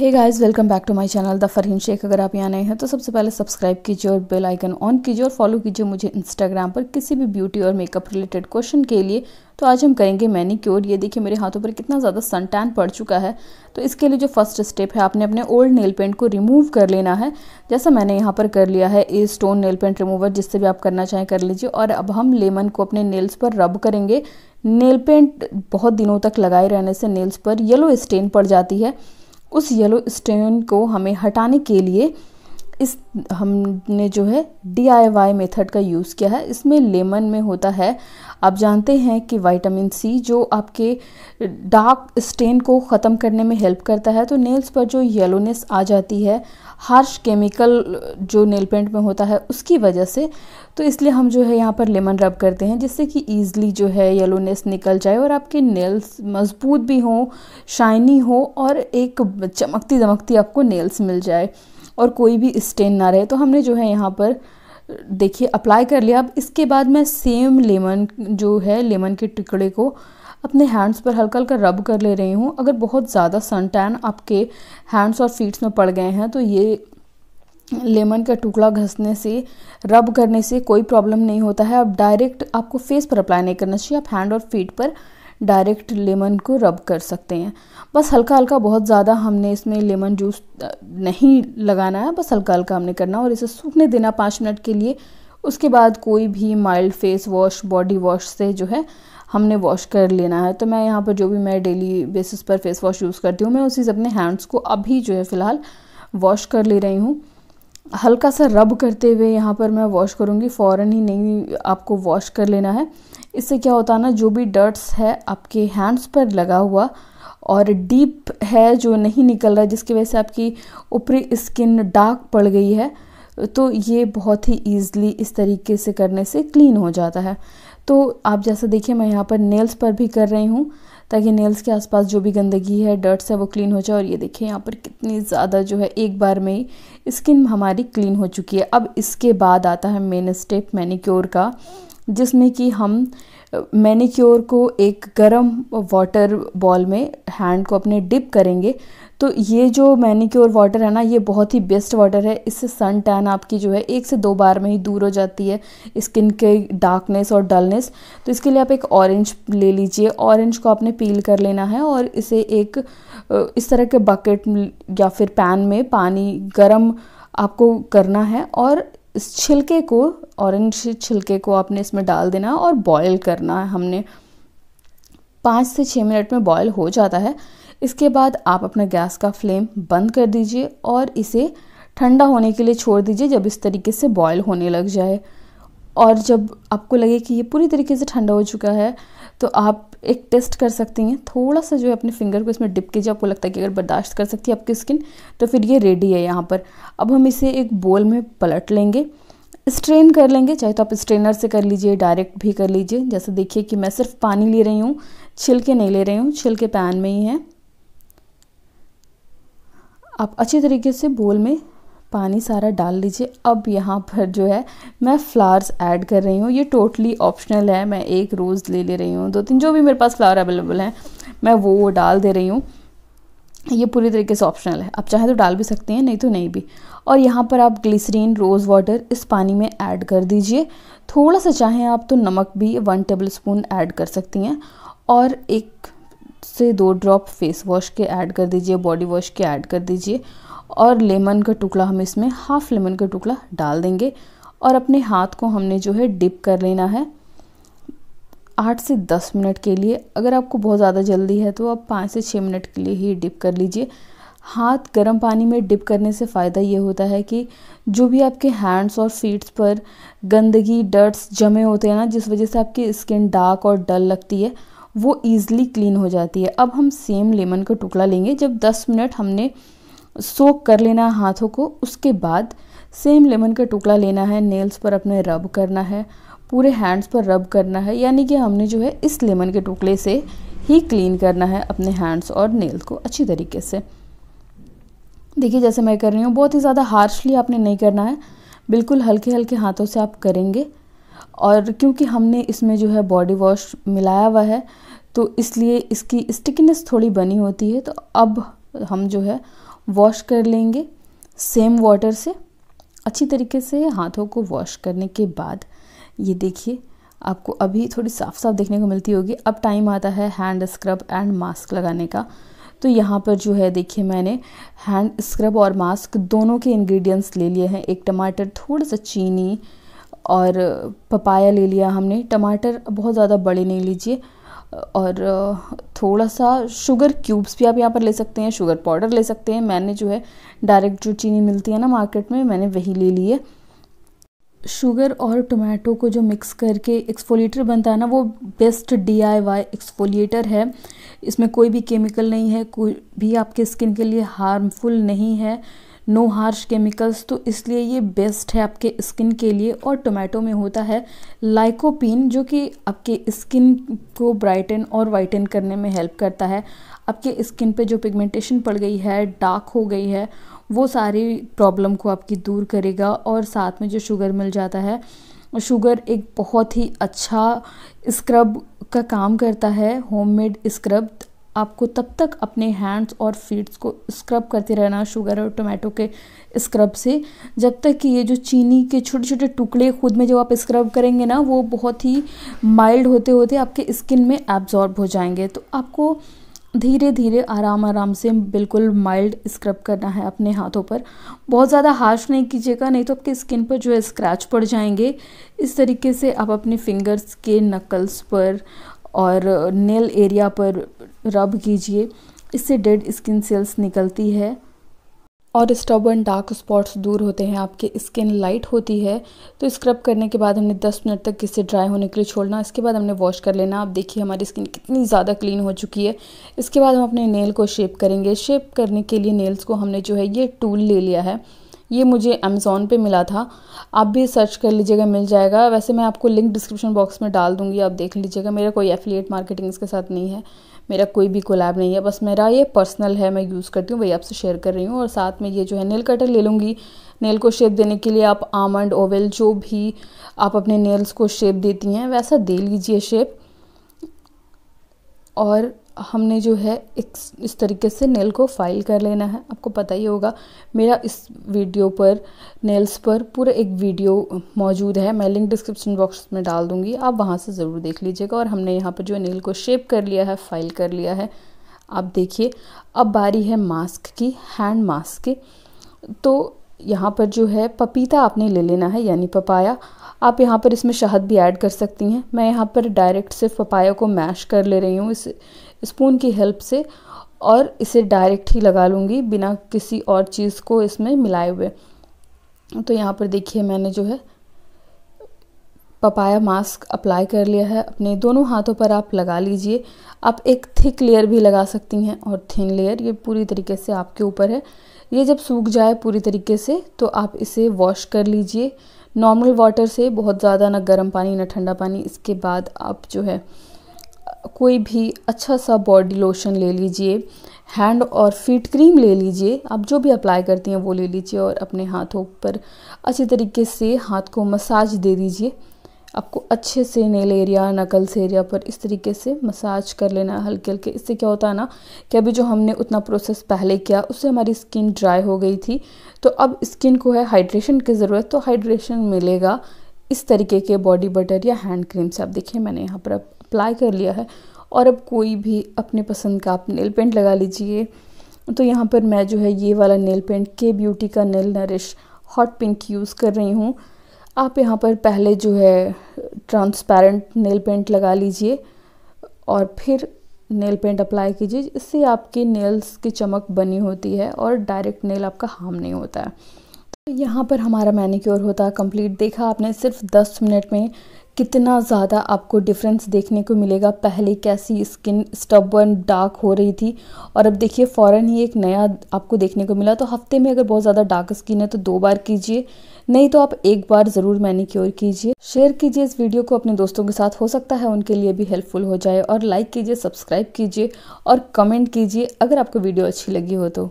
Hey guys, welcome back to my channel the Farheen Shaikh. अगर आप यहाँ नए हैं तो सबसे पहले सब्सक्राइब कीजिए और बेल आइकन ऑन कीजिए और फॉलो कीजिए मुझे इंस्टाग्राम पर किसी भी ब्यूटी और मेकअप रिलेटेड क्वेश्चन के लिए। तो आज हम करेंगे मैनीक्योर। ये देखिए मेरे हाथों पर कितना ज़्यादा सन टैन पड़ चुका है। तो इसके लिए जो फर्स्ट स्टेप है, आपने अपने ओल्ड नेल पेंट को रिमूव कर लेना है, जैसा मैंने यहाँ पर कर लिया है। A stone nail paint remover, जिससे भी आप करना चाहें कर लीजिए। और अब हम लेमन को अपने नेल्स पर रब करेंगे। नेल पेंट बहुत दिनों तक लगाए रहने से नेल्स पर येलो स्टेन पड़ जाती है। उस येलो स्टेन को हमें हटाने के लिए हमने जो है DIY मेथड का यूज़ किया है। इसमें लेमन में होता है, आप जानते हैं कि विटामिन C, जो आपके डार्क स्टेन को ख़त्म करने में हेल्प करता है। तो नेल्स पर जो येलोनेस आ जाती है हार्श केमिकल जो नेल पेंट में होता है उसकी वजह से, तो इसलिए हम जो है यहाँ पर लेमन रब करते हैं, जिससे कि ईज़िली जो है येलोनेस निकल जाए और आपके नेल्स मजबूत भी हों, शाइनी हो और एक चमकती दमकती आपको नेल्स मिल जाए और कोई भी स्टेन ना रहे। तो हमने जो है यहाँ पर देखिए अप्लाई कर लिया। अब इसके बाद मैं सेम लेमन जो है, लेमन के टुकड़े को अपने हैंड्स पर हल्का हल्का रब कर ले रही हूँ। अगर बहुत ज़्यादा सन टैन आपके हैंड्स और फीट्स में पड़ गए हैं तो ये लेमन का टुकड़ा घसने से, रब करने से कोई प्रॉब्लम नहीं होता है। अब डायरेक्ट आपको फेस पर अप्लाई नहीं करना चाहिए, आप हैंड और फीट पर डायरेक्ट लेमन को रब कर सकते हैं। बस हल्का हल्का, बहुत ज़्यादा हमने इसमें लेमन जूस नहीं लगाना है, बस हल्का हल्का हमने करना और इसे सूखने देना 5 मिनट के लिए। उसके बाद कोई भी mild face wash, body wash से जो है हमने वॉश कर लेना है। तो मैं यहाँ पर जो भी मैं डेली बेसिस पर फेस वॉश यूज़ करती हूँ, मैं उसी से अपने हैंड्स को अभी जो है फ़िलहाल वॉश कर ले रही हूँ। हल्का सा रब करते हुए यहाँ पर मैं वॉश करूँगी, फ़ौरन ही नहीं आपको वॉश कर लेना है। इससे क्या होता है ना, जो भी डर्ट्स है आपके हैंड्स पर लगा हुआ और डीप है जो नहीं निकल रहा, जिसकी वजह से आपकी ऊपरी स्किन डार्क पड़ गई है, तो ये बहुत ही ईज़िली इस तरीके से करने से क्लीन हो जाता है। तो आप जैसा देखिए मैं यहाँ पर नेल्स पर भी कर रही हूँ, ताकि नेल्स के आसपास जो भी गंदगी है, डर्ट्स है, वो क्लीन हो जाए। और ये देखिए यहाँ पर कितनी ज़्यादा जो है एक बार में ही स्किन हमारी क्लीन हो चुकी है। अब इसके बाद आता है मेन स्टेप मैनीक्योर का, जिसमें कि हम मैनीक्योर को एक गरम वाटर बॉल में हैंड को अपने डिप करेंगे। तो ये जो मैनीक्योर वाटर है ना, ये बहुत ही बेस्ट वाटर है। इससे सन टैन आपकी जो है 1 से 2 बार में ही दूर हो जाती है, स्किन के डार्कनेस और डलनेस। तो इसके लिए आप एक ऑरेंज ले लीजिए, ऑरेंज को आपने पील कर लेना है और इसे एक इस तरह के बकेट या फिर पैन में पानी गरम आपको करना है और इस छिलके को, ऑरेंज छिलके को आपने इसमें डाल देना है और बॉईल करना है। हमने 5 से 6 मिनट में बॉईल हो जाता है। इसके बाद आप अपना गैस का फ्लेम बंद कर दीजिए और इसे ठंडा होने के लिए छोड़ दीजिए, जब इस तरीके से बॉईल होने लग जाए। और जब आपको लगे कि ये पूरी तरीके से ठंडा हो चुका है, तो आप एक टेस्ट कर सकती हैं। थोड़ा सा जो है अपने फिंगर को इसमें डिप कीजिए, आपको लगता है कि अगर बर्दाश्त कर सकती है आपकी स्किन, तो फिर ये रेडी है यहाँ पर। अब हम इसे एक बोल में पलट लेंगे, स्ट्रेन कर लेंगे। चाहे तो आप स्ट्रेनर से कर लीजिए, डायरेक्ट भी कर लीजिए। जैसे देखिए कि मैं सिर्फ पानी ले रही हूँ, छिलके नहीं ले रही हूँ, छिलके पैन में ही हैं। आप अच्छी तरीके से बोल में पानी सारा डाल लीजिए। अब यहाँ पर जो है मैं फ्लावर्स ऐड कर रही हूँ, ये टोटली ऑप्शनल है। मैं 1 रोज़ ले रही हूँ, 2-3 जो भी मेरे पास फ्लावर अवेलेबल हैं मैं वो डाल दे रही हूँ। ये पूरी तरीके से ऑप्शनल है, आप चाहें तो डाल भी सकते हैं, नहीं तो नहीं भी। और यहाँ पर आप ग्लिसरीन रोज़ वाटर इस पानी में ऐड कर दीजिए। थोड़ा सा चाहें आप तो नमक भी 1 टेबलस्पून ऐड कर सकती हैं और 1 से 2 ड्रॉप फेस वॉश के ऐड कर दीजिए, बॉडी वॉश के ऐड कर दीजिए। और लेमन का टुकड़ा हम इसमें हाफ लेमन का टुकड़ा डाल देंगे और अपने हाथ को हमने जो है डिप कर लेना है 8 से 10 मिनट के लिए। अगर आपको बहुत ज़्यादा जल्दी है तो आप 5 से 6 मिनट के लिए ही डिप कर लीजिए। हाथ गर्म पानी में डिप करने से फ़ायदा ये होता है कि जो भी आपके हैंड्स और फीट्स पर गंदगी, डर्ट्स जमे होते हैं ना, जिस वजह से आपकी स्किन डार्क और डल लगती है, वो ईज़िली क्लीन हो जाती है। अब हम सेम लेमन का टुकड़ा लेंगे, जब 10 मिनट हमने सोक कर लेना है हाथों को, उसके बाद सेम लेमन का टुकड़ा लेना है, नेल्स पर अपने रब करना है, पूरे हैंड्स पर रब करना है। यानी कि हमने जो है इस लेमन के टुकड़े से ही क्लीन करना है अपने हैंड्स और नेल्स को अच्छी तरीके से। देखिए जैसे मैं कर रही हूँ, बहुत ही ज़्यादा हार्शली आपने नहीं करना है, बिल्कुल हल्के हल्के हाथों से आप करेंगे। और क्योंकि हमने इसमें जो है बॉडी वॉश मिलाया हुआ है, तो इसलिए इसकी स्टिकीनेस थोड़ी बनी होती है। तो अब हम जो है वॉश कर लेंगे सेम वाटर से। अच्छी तरीके से हाथों को वॉश करने के बाद ये देखिए आपको अभी थोड़ी साफ साफ देखने को मिलती होगी। अब टाइम आता है हैंड स्क्रब एंड मास्क लगाने का। तो यहाँ पर जो है देखिए मैंने हैंड स्क्रब और मास्क दोनों के इंग्रेडिएंट्स ले लिए हैं। एक टमाटर, थोड़ा सा चीनी और पपाया ले लिया हमने। टमाटर बहुत ज़्यादा बड़े नहीं लीजिए, और थोड़ा सा शुगर क्यूब्स भी आप यहाँ पर ले सकते हैं, शुगर पाउडर ले सकते हैं। मैंने जो है डायरेक्ट जो चीनी मिलती है ना मार्केट में, मैंने वही ले ली है। शुगर और टोमेटो को जो मिक्स करके एक्सफोलिएटर बनता है ना, वो बेस्ट DIY एक्सफोलिएटर है। इसमें कोई भी केमिकल नहीं है, कोई भी आपके स्किन के लिए हार्मफुल नहीं है, नो हार्श केमिकल्स। तो इसलिए ये बेस्ट है आपके स्किन के लिए। और टोमेटो में होता है लाइकोपीन, जो कि आपके स्किन को ब्राइटन और वाइटन करने में हेल्प करता है। आपके स्किन पे जो पिगमेंटेशन पड़ गई है, डार्क हो गई है, वो सारी प्रॉब्लम को आपकी दूर करेगा। और साथ में जो शुगर मिल जाता है, शुगर एक बहुत ही अच्छा स्क्रब का काम करता है, होममेड स्क्रब। आपको तब तक अपने हैंड्स और फीट्स को स्क्रब करते रहना शुगर और टोमेटो के स्क्रब से, जब तक कि ये जो चीनी के छोटे छोटे टुकड़े खुद में जो आप स्क्रब करेंगे ना, वो बहुत ही माइल्ड होते होते आपके स्किन में एब्जॉर्ब हो जाएंगे। तो आपको धीरे धीरे आराम आराम से बिल्कुल माइल्ड स्क्रब करना है अपने हाथों पर। बहुत ज़्यादा हार्श नहीं कीजिएगा, नहीं तो आपके स्किन पर जो है स्क्रैच पड़ जाएंगे। इस तरीके से आप अपने फिंगर्स के नकल्स पर और नेल एरिया पर रब कीजिए, इससे डेड स्किन सेल्स निकलती है और स्टबर्न डार्क स्पॉट्स दूर होते हैं, आपकी स्किन लाइट होती है। तो स्क्रब करने के बाद हमने 10 मिनट तक इसे ड्राई होने के लिए छोड़ना। इसके बाद हमने वॉश कर लेना। आप देखिए हमारी स्किन कितनी ज़्यादा क्लीन हो चुकी है। इसके बाद हम अपने नेल को शेप करेंगे। शेप करने के लिए नेल्स को हमने जो है ये टूल ले लिया है। ये मुझे अमेज़ॉन पे मिला था, आप भी सर्च कर लीजिएगा, मिल जाएगा। वैसे मैं आपको लिंक डिस्क्रिप्शन बॉक्स में डाल दूँगी, आप देख लीजिएगा। मेरा कोई एफिलिएट मार्केटिंग इसके साथ नहीं है, मेरा कोई भी कोलैब नहीं है, बस मेरा ये पर्सनल है, मैं यूज़ करती हूँ, वही आपसे शेयर कर रही हूँ। और साथ में ये जो है नेल कटर ले लूँगी। नेल को शेप देने के लिए आप आमंड, ओवल, जो भी आप अपने नेल्स को शेप देती हैं वैसा दे लीजिए शेप। और हमने जो है इस तरीके से नेल को फाइल कर लेना है। आपको पता ही होगा मेरा इस वीडियो पर, नेल्स पर पूरा एक वीडियो मौजूद है, मैं लिंक डिस्क्रिप्शन बॉक्स में डाल दूँगी, आप वहाँ से ज़रूर देख लीजिएगा। और हमने यहाँ पर जो है नेल को शेप कर लिया है, फाइल कर लिया है। आप देखिए अब बारी है मास्क की, हैंड मास्क की। तो यहाँ पर जो है पपीता आपने ले लेना है, यानी पपाया। आप यहाँ पर इसमें शहद भी ऐड कर सकती हैं। मैं यहाँ पर डायरेक्ट सिर्फ पपाया को मैश कर ले रही हूँ इस स्पून की हेल्प से, और इसे डायरेक्ट ही लगा लूँगी बिना किसी और चीज़ को इसमें मिलाए हुए। तो यहाँ पर देखिए मैंने जो है पपाया मास्क अप्लाई कर लिया है। अपने दोनों हाथों पर आप लगा लीजिए। आप एक थिक लेयर भी लगा सकती हैं और थिन लेयर, ये पूरी तरीके से आपके ऊपर है। ये जब सूख जाए पूरी तरीके से तो आप इसे वॉश कर लीजिए नॉर्मल वाटर से, बहुत ज़्यादा ना गर्म पानी ना ठंडा पानी। इसके बाद आप जो है कोई भी अच्छा सा बॉडी लोशन ले लीजिए, हैंड और फीट क्रीम ले लीजिए, आप जो भी अप्लाई करती हैं वो ले लीजिए और अपने हाथों पर अच्छी तरीके से हाथ को मसाज दे दीजिए। आपको अच्छे से नेल एरिया, नकल्स एरिया पर इस तरीके से मसाज कर लेना हल्के हल्के। इससे क्या होता है ना कि अभी जो हमने उतना प्रोसेस पहले किया उससे हमारी स्किन ड्राई हो गई थी, तो अब स्किन को है हाइड्रेशन की ज़रूरत, तो हाइड्रेशन मिलेगा इस तरीके के बॉडी बटर या हैंड क्रीम से। आप देखिए मैंने यहाँ पर अप्लाई कर लिया है। और अब कोई भी अपने पसंद का आप नेल पेंट लगा लीजिए। तो यहाँ पर मैं जो है ये वाला नेल पेंट के ब्यूटी का nail nourish hot pink use कर रही हूँ। आप यहाँ पर पहले जो है ट्रांसपेरेंट नेल पेंट लगा लीजिए और फिर नेल पेंट अप्लाई कीजिए, इससे आपके नेल्स की चमक बनी होती है और डायरेक्ट नेल आपका हार्म नहीं होता है। तो यहाँ पर हमारा मैनिक्योर होता है कंप्लीट। देखा आपने सिर्फ 10 मिनट में कितना ज़्यादा आपको डिफरेंस देखने को मिलेगा। पहले कैसी स्किन स्टबर्न डार्क हो रही थी और अब देखिए फ़ौरन ही एक नया आपको देखने को मिला। तो हफ्ते में अगर बहुत ज़्यादा डार्क स्किन है तो 2 बार कीजिए, नहीं तो आप 1 बार ज़रूर मैनिक्योर कीजिए। शेयर कीजिए इस वीडियो को अपने दोस्तों के साथ, हो सकता है उनके लिए भी हेल्पफुल हो जाए। और लाइक कीजिए, सब्सक्राइब कीजिए और कमेंट कीजिए अगर आपको वीडियो अच्छी लगी हो तो।